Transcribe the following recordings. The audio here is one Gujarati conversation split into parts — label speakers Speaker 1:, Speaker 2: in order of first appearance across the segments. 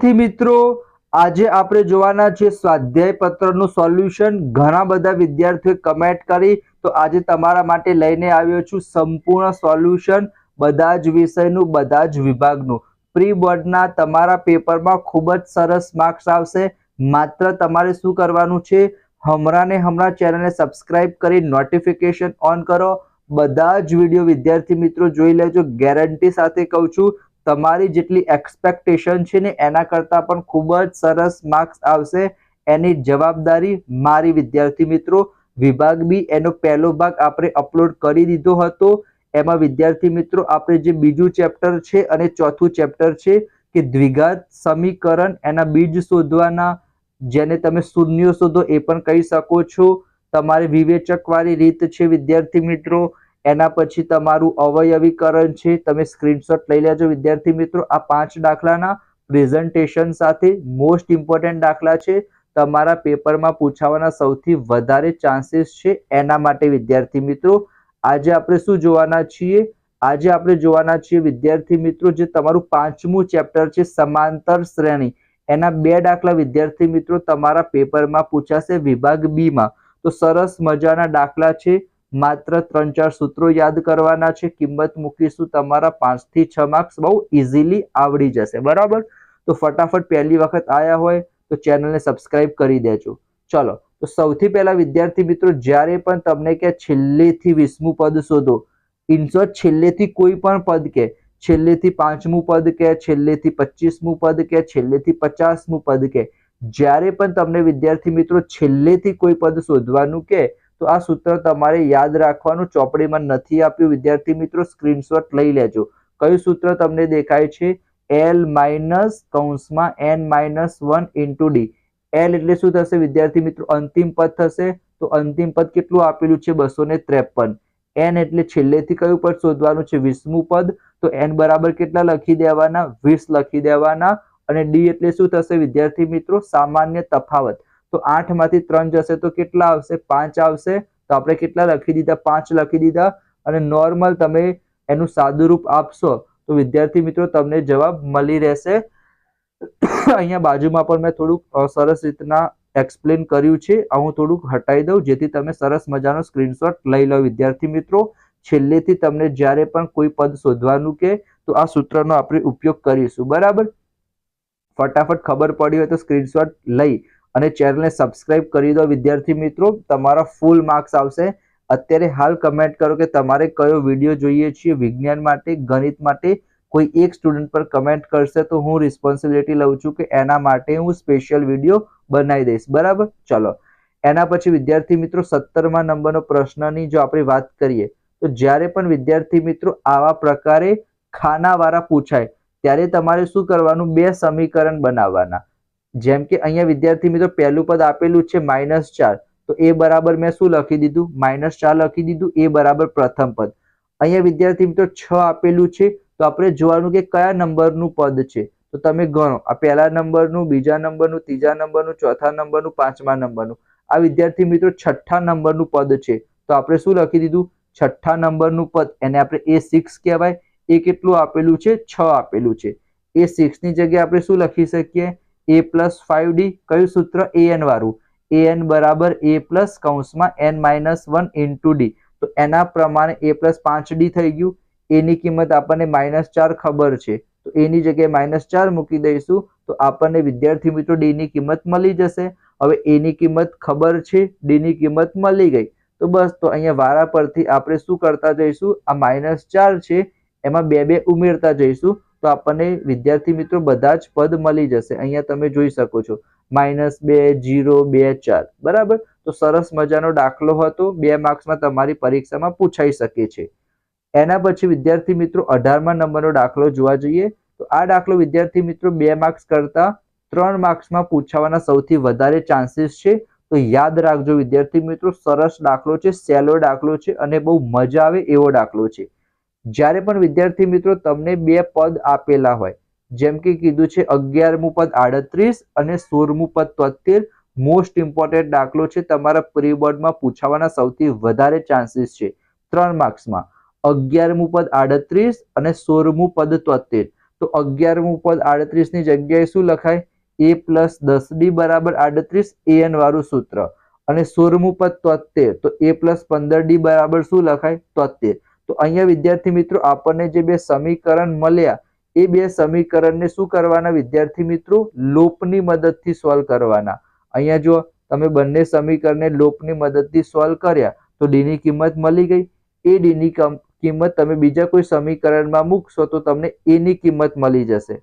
Speaker 1: વિદ્યાર્થી મિત્રો, આજે આપણે જોવાના છે સ્વાધ્યાય પત્રનું સોલ્યુશન। ઘણા બધા વિદ્યાર્થીઓએ કમેન્ટ કરી, તો આજે તમારા માટે લઈને આવ્યો છું સંપૂર્ણ સોલ્યુશન બધા જ વિષયનું, બધા જ વિભાગનું। પ્રી બોર્ડના તમારા પેપરમાં ખૂબ જ સરસ માર્ક્સ આવશે। માત્ર તમારે શું કરવાનું છે, હમણાં ને હમણાં ચેનલને સબસ્ક્રાઇબ કરી નોટિફિકેશન ઓન કરો। બધા જ વિડીયો વિદ્યાર્થી મિત્રો જોઈ લેજો। ગેરંટી સાથે કહું છું, તમારી જેટલી એક્સપેક્ટેશન છે ને એના કરતાં પણ ખૂબ જ સરસ માર્ક્સ આવશે। એની જવાબદારી મારી વિદ્યાર્થી મિત્રો। વિભાગ બી એનો પહેલો ભાગ આપણે અપલોડ કરી દીધો હતો। એમાં વિદ્યાર્થી મિત્રો આપણે જે બીજું ચેપ્ટર છે અને ચોથું ચેપ્ટર છે કે દ્વિઘાત સમીકરણ, એના બીજ શોધવાના, જેને તમે શૂન્યો શોધો એ પણ કહી શકો છો। તમારી વિવેચક વાળી રીત છે વિદ્યાર્થી મિત્રો। એના પછી તમારું અવયવીકરણ છે, તમે સ્ક્રીનશોટ લઈ લેજો વિદ્યાર્થી મિત્રો। આ 5 દાખલાના પ્રેઝન્ટેશન સાથે મોસ્ટ ઇમ્પોર્ટન્ટ દાખલા છે, તમારા પેપરમાં પૂછાવાના સૌથી વધારે ચાન્સીસ છે એના માટે વિદ્યાર્થી મિત્રો। આજે આપણે શું જોવાના છીએ, આજે આપણે જોવાના છીએ વિદ્યાર્થી મિત્રો જે તમારું 5મું ચેપ્ટર છે સમાંતર શ્રેણી, એના 2 દાખલા વિદ્યાર્થી મિત્રો તમારા પેપરમાં પૂછાશે વિભાગ બી માં। તો સરસ મજાના દાખલા છે, માત્ર 3-4 સૂત્રો યાદ કરવાના છે, કિંમત મૂકીશું, તમારા 5 થી 6 માર્ક્સ બહુ ઇઝીલી આવડી જશે, બરાબર। તો ફટાફટ પહેલી વખત આયા હોય તો ચેનલને સબસ્ક્રાઇબ કરી દેજો। ચલો, તો સૌથી પહેલા વિદ્યાર્થી મિત્રો, જ્યારે પણ તમને કે છેલ્લેથી 20મું પદ શોધો, ઇનશોર્ટ છેલ્લેથી કોઈ પણ પદ કે, છેલ્લેથી 5મું પદ કે, છેલ્લેથી 25મું પદ કે, છેલ્લેથી 50મું પદ કે, જ્યારે પણ તમને વિદ્યાર્થી મિત્રો છેલ્લેથી કોઈ પદ શોધવાનું કે, તો આ સૂત્ર તમારે યાદ રાખવાનું। ચોપડીમાં નથી આપ્યું વિદ્યાર્થી મિત્રો, સ્ક્રીનશોટ લઈ લેજો। કયું સૂત્ર તમને દેખાય છે? L માઇનસ કૌંસમાં n minus 1 into D. L એટલે શું થશે વિદ્યાર્થી મિત્રો? અંતિમ પદ થશે। તો અંતિમ પદ કેટલું આપેલું છે? 253। n એટલે છેલ્લેથી કયું પદ શોધવાનું છે? 20મું પદ। તો n બરાબર કેટલા લખી દેવાના? 20 લખી દેવાના। અને ડી એટલે શું થશે વિદ્યાર્થી મિત્રો? સામાન્ય તફાવત। તો 8 માંથી 3 જશે તો કેટલા આવશે? 5 આવશે। તો આપણે કેટલા લખી દીધા? 5 લખી દીધા। અને નોર્મલ તમે એનું સાદું રૂપ આપશો તો વિદ્યાર્થી મિત્રો તમને જવાબ મળી રહેશે। અહીંયા બાજુમાં પણ મેં થોડુંક સરસ રીતના એક્સપ્લેન કર્યું છે, હું થોડુંક હટાવી દઉં જેથી તમે સરસ મજાનો સ્ક્રીનશોટ લઈ લો વિદ્યાર્થી મિત્રો। છેલ્લેથી તમને જ્યારે પણ કોઈ પદ શોધવાનું કે, તો આ સૂત્રનો આપણે ઉપયોગ કરીશું, બરાબર। ફટાફટ ખબર પડી હોય તો સ્ક્રીનશોટ લઈ અને ચેનલને સબસ્ક્રાઇબ કરી દો વિદ્યાર્થી મિત્રો। તમારા ફૂલ માર્ક્સ આવશે। અત્યારે હાલ કમેન્ટ કરો કે તમારે કયો વિડીયો જોઈએ છે વિજ્ઞાન માટે, ગણિત માટે। કોઈ એક સ્ટુડન્ટ પર કમેન્ટ કરશે તો હું રિસ્પોન્સિબિલિટી લઉં છું કે એના માટે હું સ્પેશિયલ વિડીયો બનાવી દઈશ, બરાબર। ચલો, એના પછી વિદ્યાર્થી મિત્રો 17મા નંબરનો પ્રશ્નની જો આપણે વાત કરીએ, તો જ્યારે પણ વિદ્યાર્થી મિત્રો આવા પ્રકારે ખાનાવાળા પૂછાય ત્યારે તમારે શું કરવાનું? 2 સમીકરણ બનાવવાના। જેમ કે અહીંયા વિદ્યાર્થી મિત્રો પહેલું પદ આપેલું છે -4, તો એ બરાબર મેં શું લખી દીધું? -4 લખી દીધું। એ બરાબર પ્રથમ પદ। અહીંયા વિદ્યાર્થી મિત્રો 6 આપેલું છે, તો આપણે જોવાનું કે કયા નંબરનું પદ છે। તો તમે ગણો, આ પહેલા નંબરનું, બીજા નંબરનું, ત્રીજા નંબરનું, ચોથા નંબરનું, 5મા નંબરનું। આ વિદ્યાર્થી મિત્રો 6થા નંબરનું પદ છે, તો આપણે શું લખી દીધું? 6થા નંબરનું પદ, એને આપણે A6 કહેવાય। એ કેટલું આપેલું છે? 6 આપેલું છે। A6 ની જગ્યાએ આપણે શું લખી શકીએ? A + 5D। કયું સૂત્ર? an વાળું। an બરાબર A + કૌંસમાં n માઇનસ 1 ઇન્ટુ ડી। તો એના પ્રમાણે A + 5D થઈ ગયું। A ની કિંમત આપણને -4 ખબર છે, તો A ની જગ્યાએ -4 મૂકી દઈશું, તો આપણને વિદ્યાર્થી મિત્રો D ની કિંમત મળી જશે। હવે A ની કિંમત ખબર છે, D ની કિંમત મળી ગઈ, તો બસ તો અહીંયા વારા પરથી આપણે શું કરતા જઈશું? આ -4 છે એમાં 2 ઉમેરતા જઈશું, તો આપણને વિદ્યાર્થી મિત્રો બધા જ પદ મળી જશે। અહીંયા તમે જોઈ શકો છો -2 0 2 4, બરાબર। તો સરસ મજાનો દાખલો હતો, 2 માર્ક્સમાં તમારી પરીક્ષામાં પૂછાઈ શકે છે। એના પછી વિદ્યાર્થી મિત્રો 18મા નંબરનો દાખલો જોવા જઈએ, તો આ દાખલો વિદ્યાર્થી મિત્રો 2 માર્ક્સ કરતા 3 માર્ક્સમાં પૂછાવાના સૌથી વધારે ચાન્સીસ છે। તો યાદ રાખજો વિદ્યાર્થી મિત્રો, સરસ દાખલો છે, સહેલો દાખલો છે અને બહુ મજા આવે એવો દાખલો છે। જ્યારે પણ વિદ્યાર્થી મિત્રો તમને 2 પદ આપેલા હોય, જેમ કે કીધું છે 11મું પદ 38 અને 16મું પદ 73, મોસ્ટ ઇમ્પોર્ટન્ટ દાખલો છે, તમારા પ્રી બોર્ડમાં પૂછાવાના સૌથી વધારે ચાન્સીસ છે 3 માર્ક્સમાં। 11મું પદ 38 અને 16મું પદ 73, તો 11મું પદ 38 ની જગ્યાએ શું લખાય? a + 10d = 38 an વાળું સૂત્ર. અને 16મું પદ 73, તો a + 15d બરાબર શું લખાય? 73. તો અહીંયા વિદ્યાર્થી મિત્રો આપણને જે બે સમીકરણ મળ્યા એ બે સમીકરણને શું કરવાના વિદ્યાર્થી મિત્રો? લોપની મદદથી સોલ્વ કરવાના. અહીંયા જો તમે બંને સમીકરણને લોપની મદદથી સોલ્વ કર્યા તો d ની કિંમત મળી ગઈ. એ d ની કિંમત તમે બીજા કોઈ સમીકરણમાં મૂકશો તો તમને a ની કિંમત મળી જશે.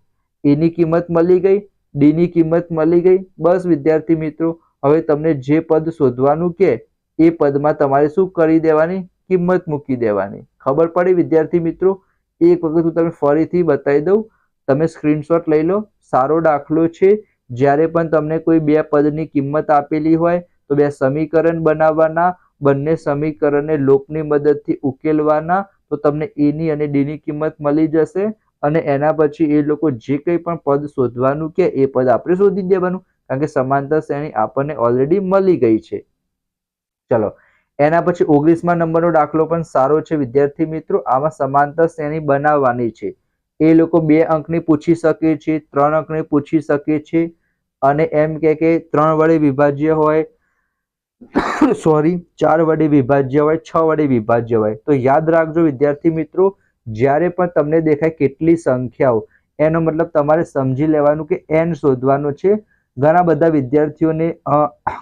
Speaker 1: a ની કિંમત મળી ગઈ, d ની કિંમત મળી ગઈ. બસ વિદ્યાર્થી મિત્રો, હવે તમને જે પદ શોધવાનું કે એ પદમાં તમારે શું કરી દેવાની? કિંમત મૂકી દેવાની. ખબર પડી વિદ્યાર્થી મિત્રો? એક વખત હું તમને ફરીથી બતાવી દઉં, તમે સ્ક્રીનશોટ લઈ લો. સારો દાખલો છે. જ્યારે પણ તમને કોઈ બે પદની કિંમત આપેલી હોય તો બે સમીકરણ બનાવવાના, બંને સમીકરણને લોપની મદદથી ઉકેલવાના, તો તમને a ની અને d ની કિંમત મળી જશે. અને એના પછી એ લોકો જે કંઈ પણ પદ શોધવાનું કે એ પદ આપણે શોધી દેવાનું, કારણ કે સમાંતર શ્રેણી આપણને ઓલરેડી મળી ગઈ છે. ચલો, એના પછી 19મા નંબરનો દાખલો પણ સારો છે વિદ્યાર્થી મિત્રો. આમાં સમાંતર શ્રેણી બનાવવાની છે. એ લોકો 2 અંકની પૂછી શકે છે, 3 અંકની પૂછી શકે છે, અને એમ કે 3 વડે વિભાજ્ય હોય, સોરી 4 વડે વિભાજ્ય હોય, 6 વડે વિભાજ્ય હોય. તો યાદ રાખજો વિદ્યાર્થી મિત્રો, જ્યારે પણ તમને દેખાય કેટલી સંખ્યાઓ, એનો મતલબ તમારે સમજી લેવાનું કે n શોધવાનું છે. ઘણા બધા વિદ્યાર્થીઓને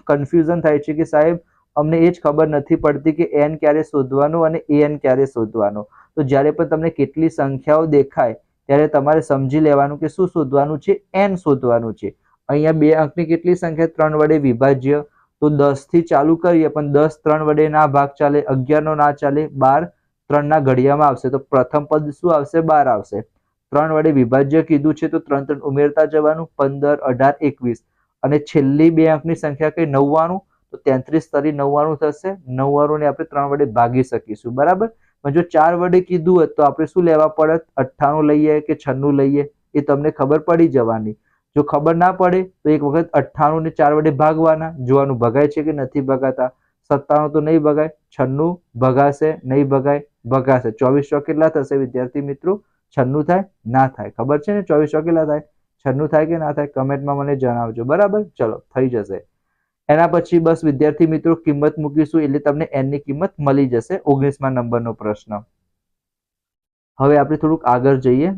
Speaker 1: કન્ફ્યુઝન થાય છે કે સાહેબ અમને એ જ ખબર નથી પડતી કે n ક્યારે શોધવાનો અને an ક્યારે શોધવાનો. તો જ્યારે પણ તમને કેટલી સંખ્યાઓ દેખાય ત્યારે તમારે સમજી લેવાનું કે શું શોધવાનું છે? n શોધવાનું છે. અહીંયા 2 અંકની કેટલી સંખ્યા? 3 વડે વિભાજ્ય. તો 10 થી ચાલુ કરીએ પણ 10 3 વડે ના ભાગ ચાલે, 11 નો ના ચાલે, 12 3 ના ઘડિયામાં આવશે. તો પ્રથમ પદ શું આવશે? 12 આવશે. 3 વડે વિભાજ્ય કીધું છે તો 3 3 ઉમેરતા જવાનું, 15 18 21. અને છેલ્લી 2 અંકની સંખ્યા કઈ? 99. તો 33 તરી 99 થશે. 99 ને આપણે 3 વડે ભાગી શકીશું, બરાબર. પણ જો 4 વડે કીધું હોત તો આપણે શું લેવા પડત? 98 લઈએ કે 96 લઈએ? એ તમને ખબર પડી જવાની. જો ખબર ના પડે તો એક વખત 98 ને 4 વડે ભાગવાના, જોવાનું ભગાય છે કે નથી ભગાતા. 97 તો નહીં ભગાય, 96 ભગાશે, નહીં ભગાય, ભગાશે. 24 કેટલા થશે વિદ્યાર્થી મિત્રો? 96 થાય? ના થાય. ખબર છે ને 24 કેટલા થાય? 96 થાય કે ના થાય? કમેન્ટમાં મને જણાવજો, બરાબર. ચલો, થઈ જશે. એના પછી બસ વિદ્યાર્થી મિત્રો કિંમત મૂકીશું એટલે તમને n ની કિંમત મળી જશે. 19મા નંબરનો પ્રશ્ન. હવે આપણે થોડુંક આગળ જઈએ.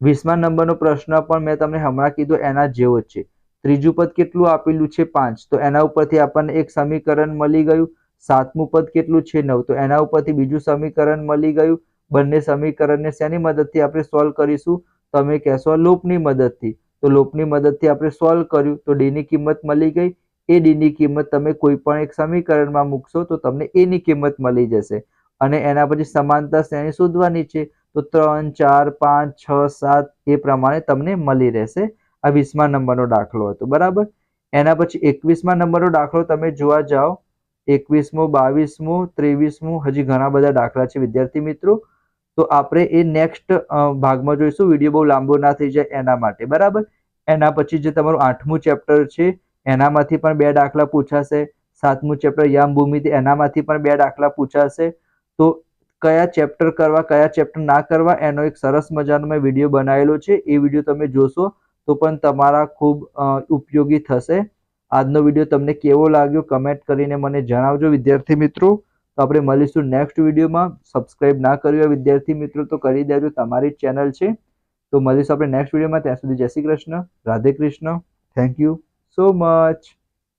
Speaker 1: 20મા નંબરનો પ્રશ્ન પણ મેં તમને હમણાં કીધું એના જેવો જ છે. ત્રીજું પદ કેટલું આપેલું છે? 5. તો એના ઉપરથી આપણને એક સમીકરણ મળી ગયું. 7મું પદ કેટલું છે? 9. તો એના ઉપરથી બીજું સમીકરણ મળી ગયું. બંને સમીકરણને શેની મદદથી આપણે સોલ્વ કરીશું? તમે કહેશો લોપની મદદથી. તો લોપની મદદથી આપણે સોલ્વ કર્યું તો d ની કિંમત મળી ગઈ. એ d ની કિંમત તમે કોઈ પણ એક સમીકરણમાં મૂકશો તો તમને a ની કિંમત મળી જશે. અને એના પછી સમાંતર શ્રેણી શોધવાની છે તો 3 4 5 6 7 એ પ્રમાણે તમને મળી રહેશે. આ 20મા નંબરનો દાખલો હતો, બરાબર. એના પછી 21મા નંબરનો દાખલો તમે જોવા જાઓ. 21મો, 22મો, 23મો, હજી ઘણા બધા દાખલા છે વિદ્યાર્થી મિત્રો. તો આપણે એ નેક્સ્ટ ભાગમાં જોઈશું. વિડીયો બહુ લાંબો ના થઈ જાય એના માટે, બરાબર. એના પછી જે તમારું 8મું ચેપ્ટર છે એનામાંથી પણ 2 દાખલા પૂછાશે. 7મું ચેપ્ટર યામ ભૂમિતિ, એનામાંથી પણ 2 દાખલા પૂછાશે. તો કયા ચેપ્ટર કરવા, કયા ચેપ્ટર ના કરવા, એનો એક સરસ મજાનો મેં વિડીયો બનાવેલો છે. એ વિડીયો તમે જોશો તો પણ તમારા ખૂબ ઉપયોગી થશે. આજનો વિડીયો તમને કેવો લાગ્યો કમેન્ટ કરીને મને જણાવજો વિદ્યાર્થી મિત્રો. તો આપણે મળીશું નેક્સ્ટ વિડીયોમાં. સબસ્ક્રાઇબ ના કર્યું હોય વિદ્યાર્થી મિત્રો તો કરી દેજો, તમારી જ ચેનલ છે. તો મળીશું આપણે નેક્સ્ટ વિડીયોમાં. ત્યાં સુધી જય Shri Krishna, Radhe Krishna. Thank you so much.